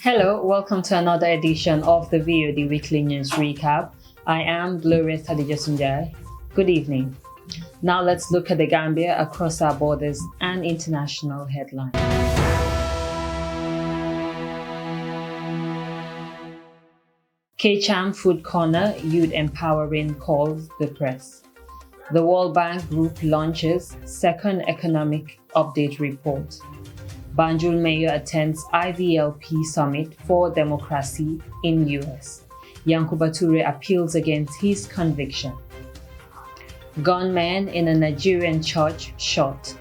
Hello, welcome to another edition of the VOD Weekly News Recap. I am Glorious Haddjatou Njie. Good evening. Now let's look at the Gambia across our borders and international headlines. K-Cham Food Corner Youth Empowering calls the press. The World Bank Group launches second economic update report. Banjul Mayor attends IVLP Summit for Democracy in US. Yankuba Toure appeals against his conviction. Gunman in a Nigerian church shot.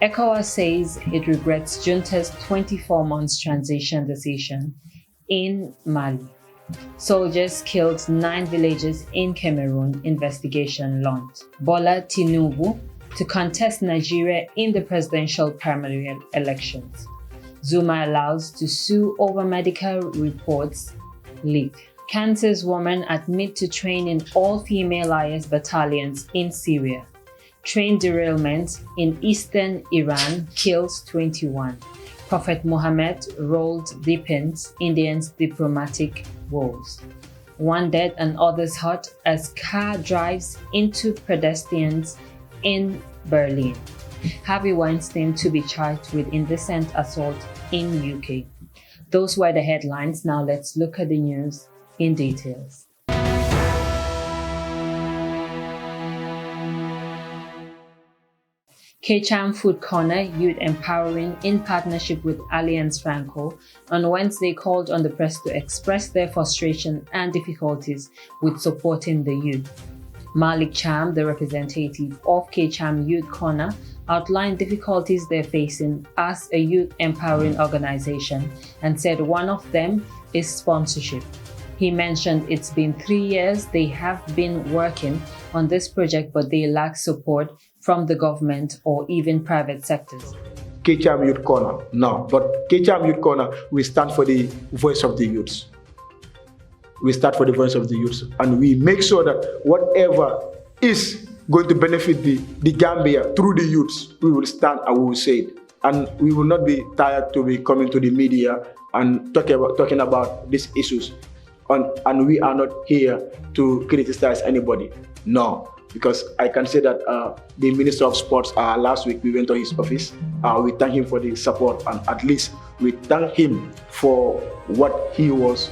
ECOWAS says it regrets junta's 24 months transition decision in Mali. Soldiers killed 9 villagers in Cameroon, investigation launched. Bola Tinubu to contest Nigeria in the presidential primary elections. Zuma allows to sue over medical reports leak. Kansas woman admit to train in all-female IS battalions in Syria. Train derailment in eastern Iran kills 21. Prophet Muhammad rolled deepens Indians' diplomatic woes. 1 dead and others hurt as car drives into pedestrians in Berlin. Harvey Weinstein to be charged with indecent assault in UK. Those were the headlines. Now let's look at the news in details. K-Cham Food Corner Youth Empowering in partnership with Alliance Franco on Wednesday called on the press to express their frustration and difficulties with supporting the youth. Malik Cham, the representative of K-Cham Youth Corner, outlined difficulties they're facing as a youth empowering organization and said one of them is sponsorship. He mentioned it's been 3 years they have been working on this project, but they lack support from the government or even private sectors. K-Cham Youth Corner, no, but K-Cham Youth Corner, we stand for the voice of the youths. We start for the voice of the youths, and we make sure that whatever is going to benefit the Gambia through the youths, we will stand and we will say it. And we will not be tired to be coming to the media and talking about these issues. And we are not here to criticize anybody. No, because I can say that the Minister of Sports, last week we went to his office. We thank him for the support, and at least we thank him for what he was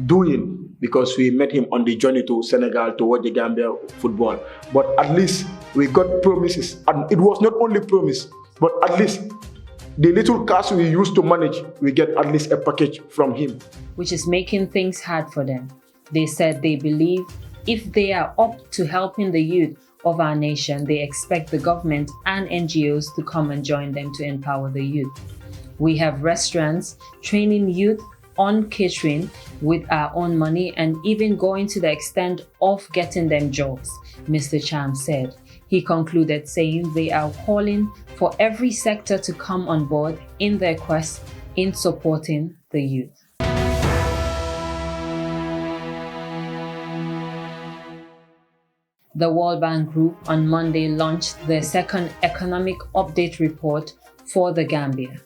doing, because we met him on the journey to Senegal to watch the Gambia football. But at least we got promises, and it was not only promise, but at least the little cash we used to manage, we get at least a package from him. Which is making things hard for them. They said they believe if they are up to helping the youth of our nation, they expect the government and NGOs to come and join them to empower the youth. We have restaurants training youth on catering with our own money and even going to the extent of getting them jobs, Mr. Cham said. He concluded saying they are calling for every sector to come on board in their quest in supporting the youth. The World Bank Group on Monday launched their second economic update report for the Gambia.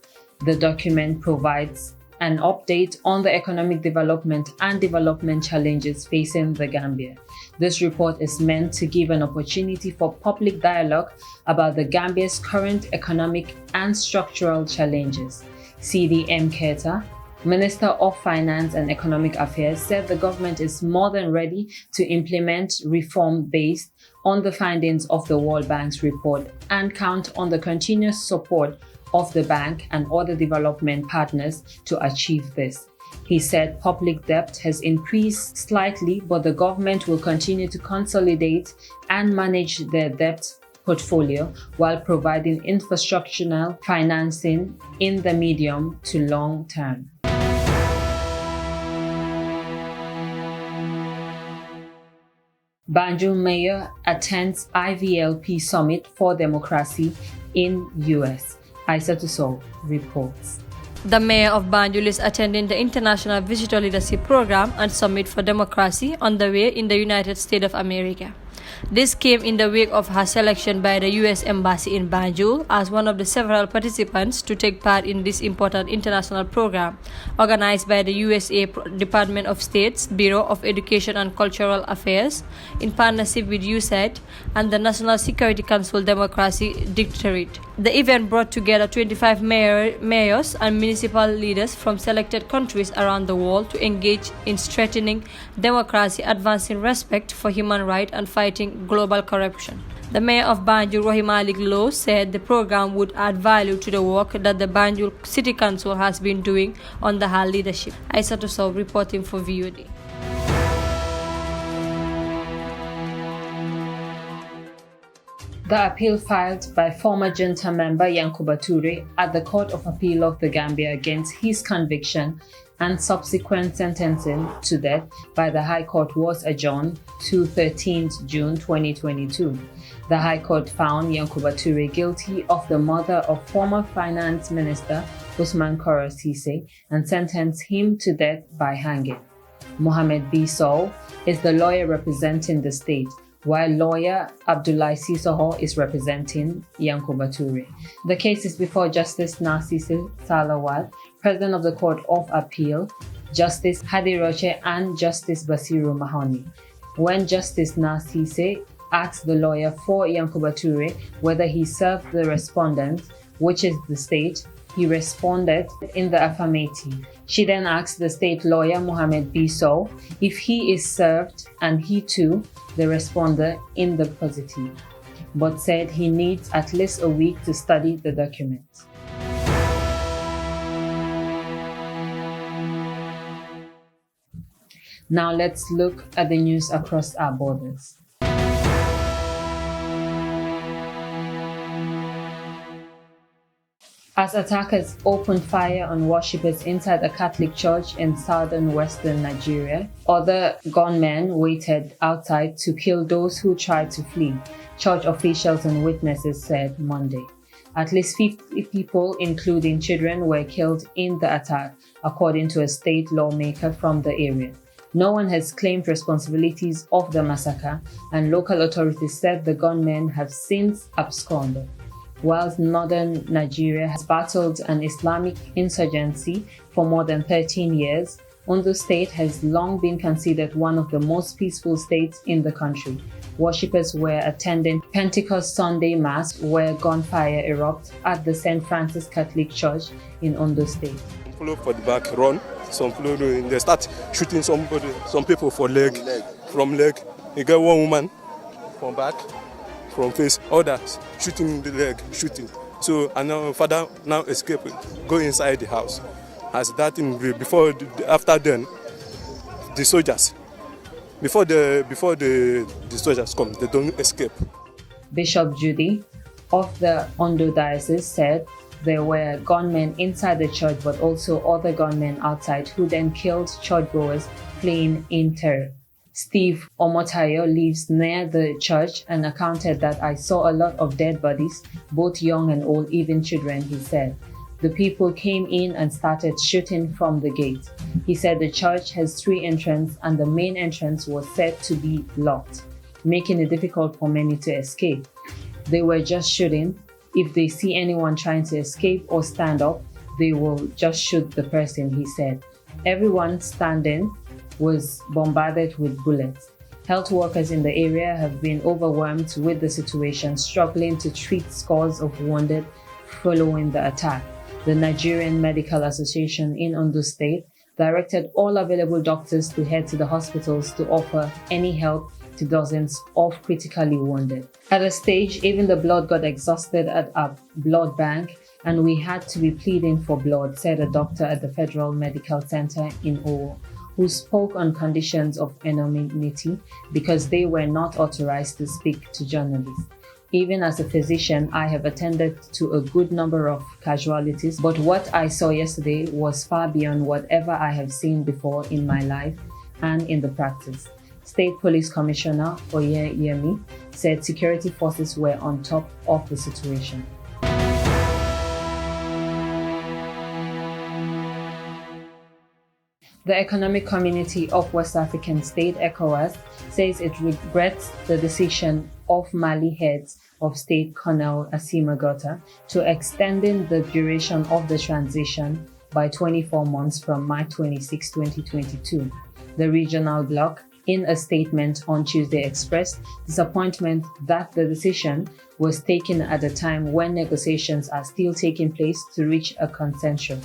The document provides an update on the economic development and development challenges facing the Gambia. This report is meant to give an opportunity for public dialogue about the Gambia's current economic and structural challenges. CDM Keita, Minister of Finance and Economic Affairs, said the government is more than ready to implement reform based on the findings of the World Bank's report and count on the continuous support of the bank and other development partners to achieve this. He said public debt has increased slightly, but the government will continue to consolidate and manage their debt portfolio while providing infrastructural financing in the medium to long term. Banjul Mayor attends IVLP Summit for Democracy in US. Haddjatou reports. The mayor of Banjul is attending the International Visitor Leadership Program and Summit for Democracy on the way in the United States of America. This came in the wake of her selection by the US Embassy in Banjul as one of the several participants to take part in this important international program organized by the USA Department of State's Bureau of Education and Cultural Affairs in partnership with USAID and the National Security Council Democracy Directorate. The event brought together 25 mayors and municipal leaders from selected countries around the world to engage in strengthening democracy, advancing respect for human rights, and fighting global corruption. The mayor of Banjul, Rohey Malick Lowe, said the program would add value to the work that the Banjul City Council has been doing under her leadership. Haddjatou Njie reporting for VOD. The appeal filed by former junta member Yankuba Toure at the Court of Appeal of the Gambia against his conviction and subsequent sentencing to death by the High Court was adjourned to 13th June 2022. The High Court found Yankuba Toure guilty of the murder of former Finance Minister Usman Koro Cisse and sentenced him to death by hanging. Mohamed B. Sow is the lawyer representing the state, while lawyer Abdoulaye Sissoho is representing Yankuba Toure. The case is before Justice Narcisse Salawat, President of the Court of Appeal, Justice Hadi Roche, and Justice Basiru Mahoney. When Justice Narcisse asked the lawyer for Yankuba Toure whether he served the respondent, which is the state, he responded in the affirmative. She then asked the state lawyer, Mohamed B. Sow, if he is served, and he too, the responder, in the positive, but said he needs at least a week to study the document. Now let's look at the news across our borders. As attackers opened fire on worshippers inside a Catholic church in southern western Nigeria, other gunmen waited outside to kill those who tried to flee, church officials and witnesses said Monday. At least 50 people, including children, were killed in the attack, according to a state lawmaker from the area. No one has claimed responsibilities of the massacre, and local authorities said the gunmen have since absconded. Whilst northern Nigeria has battled an Islamic insurgency for more than 13 years, Ondo State has long been considered one of the most peaceful states in the country. Worshippers were attending Pentecost Sunday Mass where gunfire erupted at the St. Francis Catholic Church in Ondo State. Follow for the back, run. Some follow, they start shooting some people for leg, from leg. You get one woman from back, from face, others shooting the leg, shooting. So, and now father now escaping, go inside the house. As that in after then, the soldiers, before the soldiers come, they don't escape. Bishop Judy of the Ondo Diocese said there were gunmen inside the church, but also other gunmen outside who then killed churchgoers fleeing in terror. Steve Omotayo lives near the church and accounted that I saw a lot of dead bodies, both young and old, even children, he said. The people came in and started shooting from the gate. He said the church has 3 entrances and the main entrance was said to be locked, making it difficult for many to escape. They were just shooting. If they see anyone trying to escape or stand up, they will just shoot the person, he said. Everyone standing was bombarded with bullets. Health workers in the area have been overwhelmed with the situation, struggling to treat scores of wounded following the attack. The Nigerian Medical Association in Ondo State directed all available doctors to head to the hospitals to offer any help to dozens of critically wounded. At a stage, even the blood got exhausted at a blood bank, and we had to be pleading for blood, said a doctor at the Federal Medical Center in Owo, who spoke on conditions of anonymity because they were not authorized to speak to journalists. Even as a physician, I have attended to a good number of casualties, but what I saw yesterday was far beyond whatever I have seen before in my life and in the practice. State Police Commissioner Oyeyemi said security forces were on top of the situation. The Economic Community of West African States, ECOWAS, says it regrets the decision of Mali heads of state Colonel Assimi Goïta to extending the duration of the transition by 24 months from March 26, 2022. The regional bloc, in a statement on Tuesday, expressed disappointment that the decision was taken at a time when negotiations are still taking place to reach a consensus.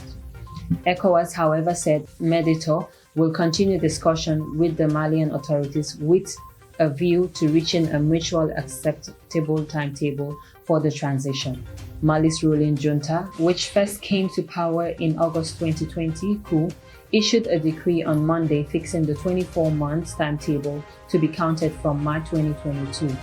ECOWAS, however, said Mediator will continue discussion with the Malian authorities with a view to reaching a mutually acceptable timetable for the transition. Mali's ruling junta, which first came to power in August 2020, issued a decree on Monday fixing the 24-month timetable to be counted from March 2022.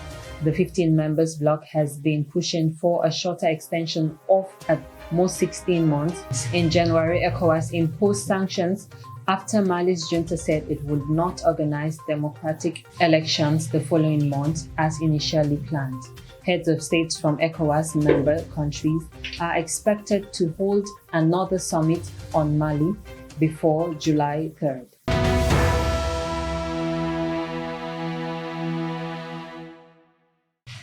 The 15 members bloc has been pushing for a shorter extension of at most 16 months. In January, ECOWAS imposed sanctions after Mali's junta said it would not organize democratic elections the following month as initially planned. Heads of states from ECOWAS member countries are expected to hold another summit on Mali before July 3rd.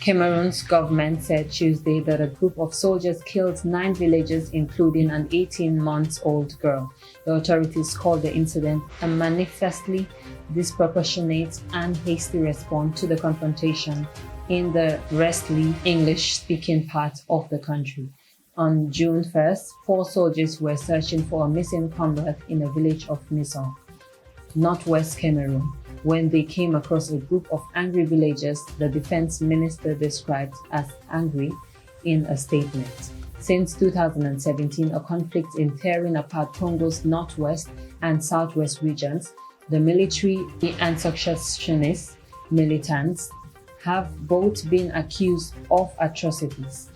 Cameroon's government said Tuesday that a group of soldiers killed 9 villagers, including an 18-month-old girl. The authorities called the incident a manifestly disproportionate and hasty response to the confrontation in the restly English-speaking part of the country. On June 1st, 4 soldiers were searching for a missing comrade in a village of Misson, northwest Cameroon, when they came across a group of angry villagers the defense minister described as angry in a statement. Since 2017, a conflict in tearing apart Congo's northwest and southwest regions, the military and secessionist militants have both been accused of atrocities.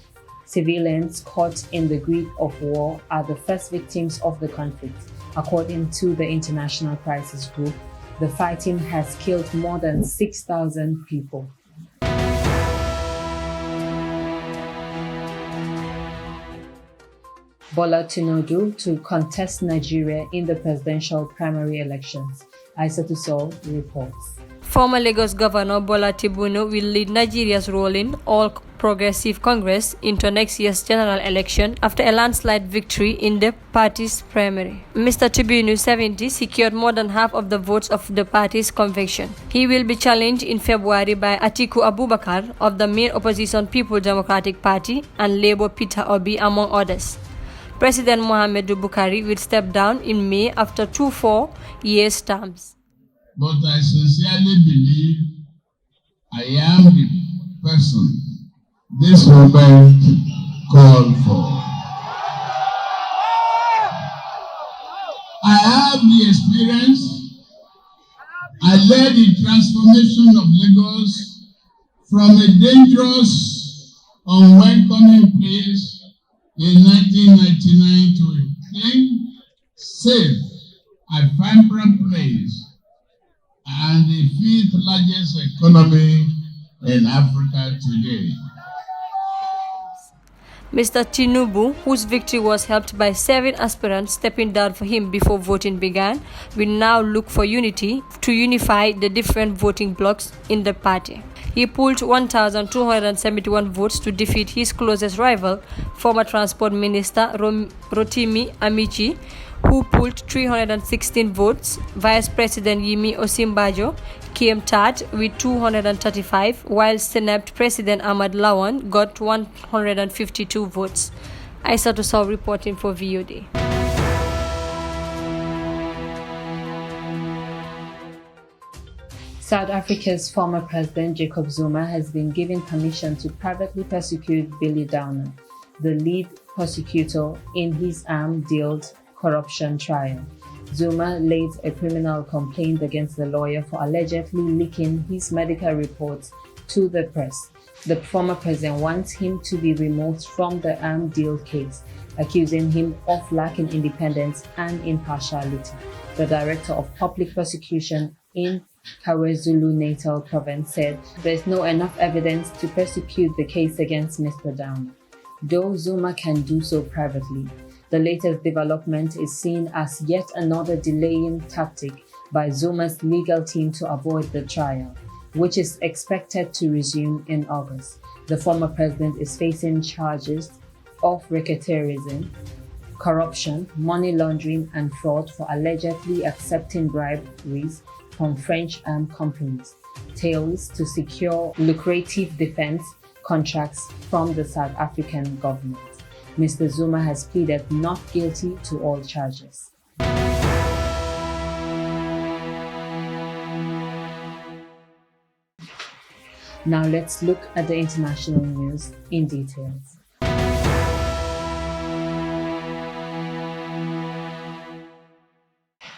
Civilians caught in the grip of war are the first victims of the conflict. According to the International Crisis Group, the fighting has killed more than 6,000 people. Bola Tinubu to contest Nigeria in the presidential primary elections. Haddjatou Njie reports. Former Lagos Governor Bola Tinubu will lead Nigeria's ruling All Progressive Congress into next year's general election after a landslide victory in the party's primary. Mr. Tinubu, 70, secured more than half of the votes of the party's convention. He will be challenged in February by Atiku Abubakar of the main opposition People Democratic Party and Labour Peter Obi, among others. President Muhammadu Buhari will step down in May after 2 4-year terms. But I sincerely believe I am the person this movement called for. I have the experience. I led the transformation of Lagos from a dangerous, unwelcoming place in 1999 to a clean, safe, and vibrant place and the 5th largest economy in Africa today. Mr. Tinubu, whose victory was helped by 7 aspirants stepping down for him before voting began, will now look for unity to unify the different voting blocs in the party. He pulled 1,271 votes to defeat his closest rival, former Transport Minister Rotimi Amici, who pulled 316 votes. Vice President Yemi Osinbajo came third with 235, while Senate President Ahmad Lawan got 152 votes. Haddjatou Njie reporting for VOD. South Africa's former president Jacob Zuma has been given permission to privately prosecute Billy Downer, the lead prosecutor in his arm-dealed corruption trial. Zuma laid a criminal complaint against the lawyer for allegedly leaking his medical reports to the press. The former president wants him to be removed from the arm deal case, accusing him of lacking independence and impartiality. The director of public prosecution in KwaZulu-Natal province said there is no enough evidence to prosecute the case against Mr. Downer, though Zuma can do so privately. The latest development is seen as yet another delaying tactic by Zuma's legal team to avoid the trial, which is expected to resume in August. The former president is facing charges of racketeerism, corruption, money laundering, and fraud for allegedly accepting briberies from French armed companies, tails to secure lucrative defense contracts from the South African government. Mr. Zuma has pleaded not guilty to all charges. Now let's look at the international news in details.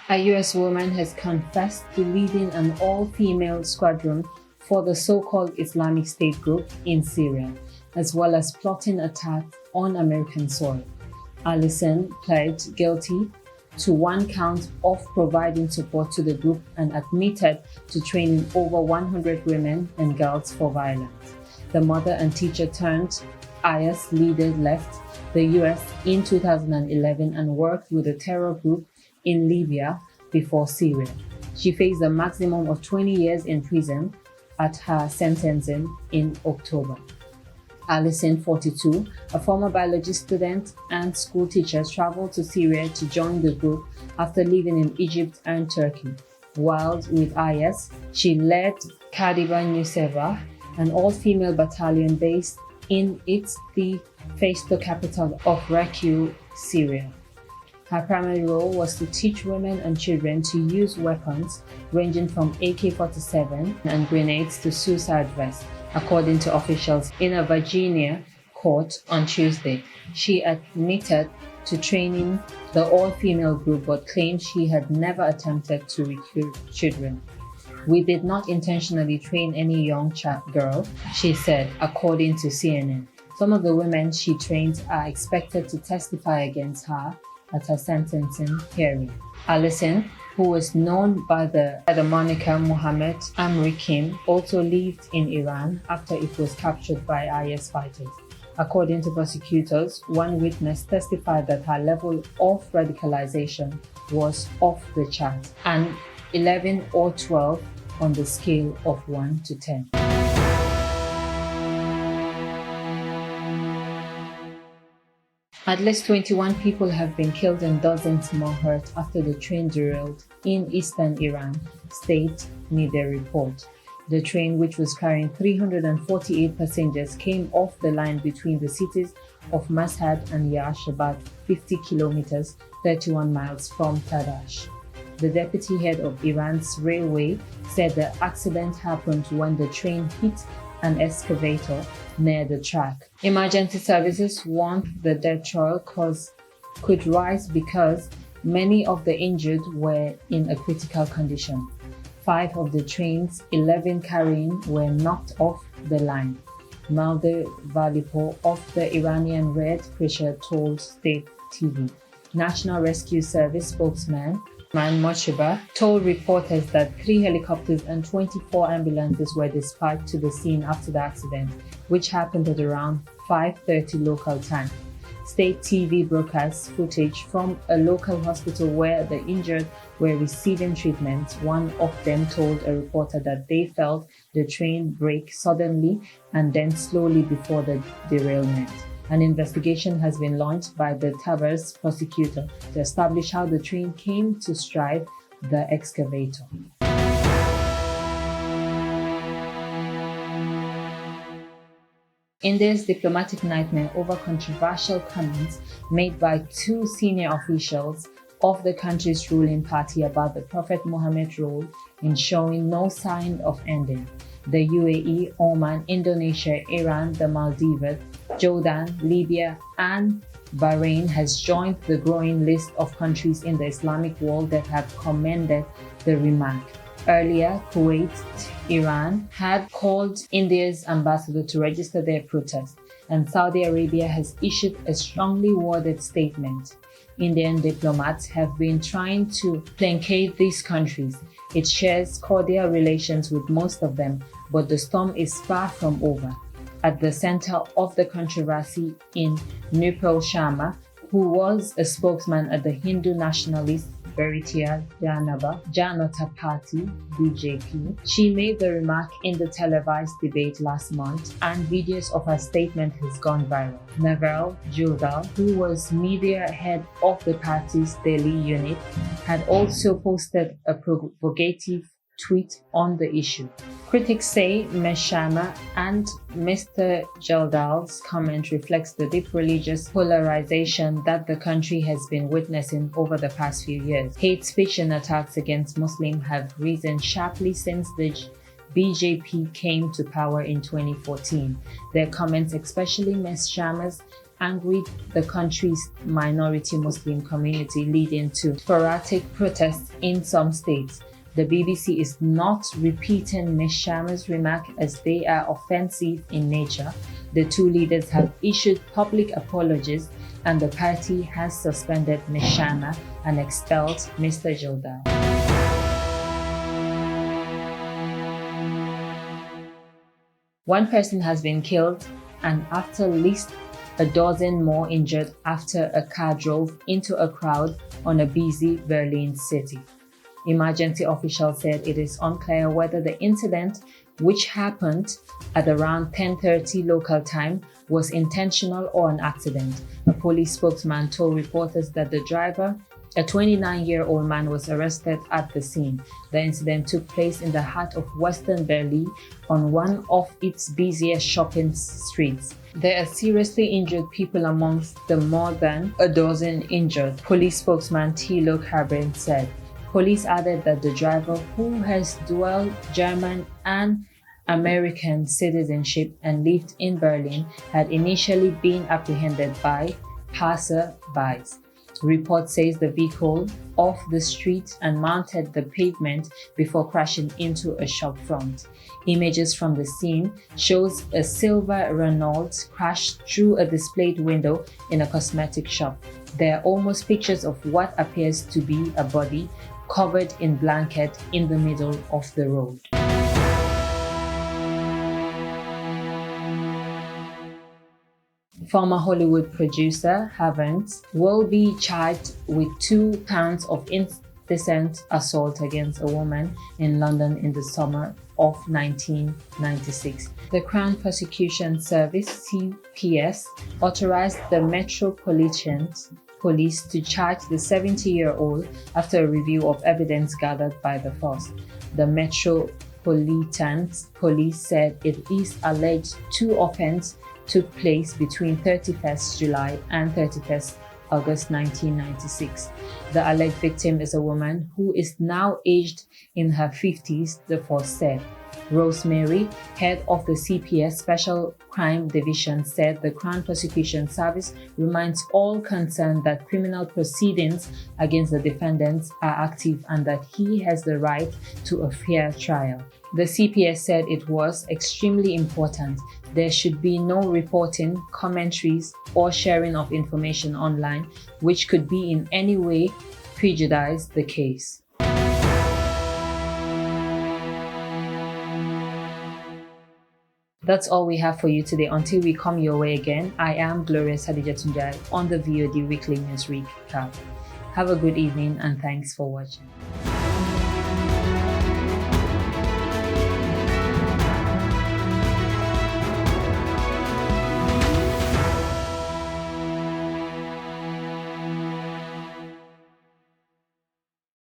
A US woman has confessed to leading an all-female squadron for the so-called Islamic State group in Syria, as well as plotting attacks on American soil. Allison pled guilty to one count of providing support to the group and admitted to training over 100 women and girls for violence. The mother and teacher turned IS leader left the US in 2011 and worked with a terror group in Libya before Syria. She faced a maximum of 20 years in prison at her sentencing in October. Allison, 42, a former biology student and school teacher, traveled to Syria to join the group after living in Egypt and Turkey. While with IS, she led Haddjatou Njie, an all-female battalion based in its de facto capital of Raqqa, Syria. Her primary role was to teach women and children to use weapons ranging from AK-47 and grenades to suicide vests, according to officials in a Virginia court on Tuesday. She admitted to training the all-female group but claimed she had never attempted to recruit children. "We did not intentionally train any young girl," she said, according to CNN. Some of the women she trained are expected to testify against her at her sentencing hearing. Allison, who was known by the moniker Mohammed Amrikim, also lived in Iran after it was captured by IS fighters. According to prosecutors, one witness testified that her level of radicalization was off the chart, an 11 or 12 on the scale of 1 to 10. At least 21 people have been killed and dozens more hurt after the train derailed in eastern Iran, state media report. The train, which was carrying 348 passengers, came off the line between the cities of Mashhad and Yash, about 50 kilometers, 31 miles from Tadash. The deputy head of Iran's railway said the accident happened when the train hit an excavator near the track. Emergency services warned the death toll could rise because many of the injured were in a critical condition. 5 of the train's 11 carrying were knocked off the line. Malde Valipo of the Iranian Red Crescent told State TV. National Rescue Service spokesman Man Moshiba told reporters that 3 helicopters and 24 ambulances were dispatched to the scene after the accident, which happened at around 5:30 local time. State TV broadcast footage from a local hospital where the injured were receiving treatment. One of them told a reporter that they felt the train brake suddenly and then slowly before the derailment. An investigation has been launched by the Tabriz prosecutor to establish how the train came to strike the excavator. India's diplomatic nightmare over controversial comments made by 2 senior officials of the country's ruling party about the Prophet Muhammad's role in showing no sign of ending. The UAE, Oman, Indonesia, Iran, the Maldives, Jordan, Libya, and Bahrain has joined the growing list of countries in the Islamic world that have commended the remark. Earlier, Kuwait, Iran had called India's ambassador to register their protest, and Saudi Arabia has issued a strongly worded statement. Indian diplomats have been trying to placate these countries. It shares cordial relations with most of them, but the storm is far from over. At the center of the controversy in Nupur Sharma, who was a spokesman at the Hindu nationalist Bharatiya Janata Party (BJP). She made the remark in the televised debate last month, and videos of her statement has gone viral. Naval Jildal, who was media head of the party's Delhi unit, had also posted a provocative tweet on the issue. Critics say Ms. Sharma and Mr. Jaldal's comment reflects the deep religious polarization that the country has been witnessing over the past few years. Hate speech and attacks against Muslims have risen sharply since the BJP came to power in 2014. Their comments, especially Ms. Sharma's, angered the country's minority Muslim community, leading to sporadic protests in some states. The BBC is not repeating Ms. Sharma's remark as they are offensive in nature. The two leaders have issued public apologies, and the party has suspended Ms. Sharma and expelled Mr. Jildal. One person has been killed and at least a dozen more injured after a car drove into a crowd on a busy Berlin city. Emergency officials said it is unclear whether the incident, which happened at around 10:30 local time, was intentional or an accident. A police spokesman told reporters that the driver, a 29-year-old man, was arrested at the scene. The incident took place in the heart of Western Berlin on one of its busiest shopping streets. There are seriously injured people amongst the more than a dozen injured, police spokesman Thilo Karbin said. Police added that the driver, who has dual German and American citizenship and lived in Berlin, had initially been apprehended by passer-by. Report says the vehicle off the street and mounted the pavement before crashing into a shop front. Images from the scene shows a silver Renault crash through a displayed window in a cosmetic shop. There are almost pictures of what appears to be a body covered in blanket in the middle of the road. Former Hollywood producer Havens will be charged with 2 counts of indecent assault against a woman in London in the summer of 1996. The Crown Prosecution Service (CPS) authorized the Metropolitan Police to charge the 70-year-old after a review of evidence gathered by the force. The Metropolitan Police said it is alleged 2 offences took place between 31st July and 31st August 1996. The alleged victim is a woman who is now aged in her 50s, the force said. Rosemary, head of the CPS Special Crime Division, said the Crown Prosecution Service reminds all concerned that criminal proceedings against the defendants are active and that he has the right to a fair trial. The CPS said it was extremely important. There should be no reporting, commentaries, or sharing of information online which could be in any way prejudice the case. That's all we have for you today. Until we come your way again, I am Glorious Haddjatou Njie on the VOD Weekly News Recap. Have a good evening and thanks for watching.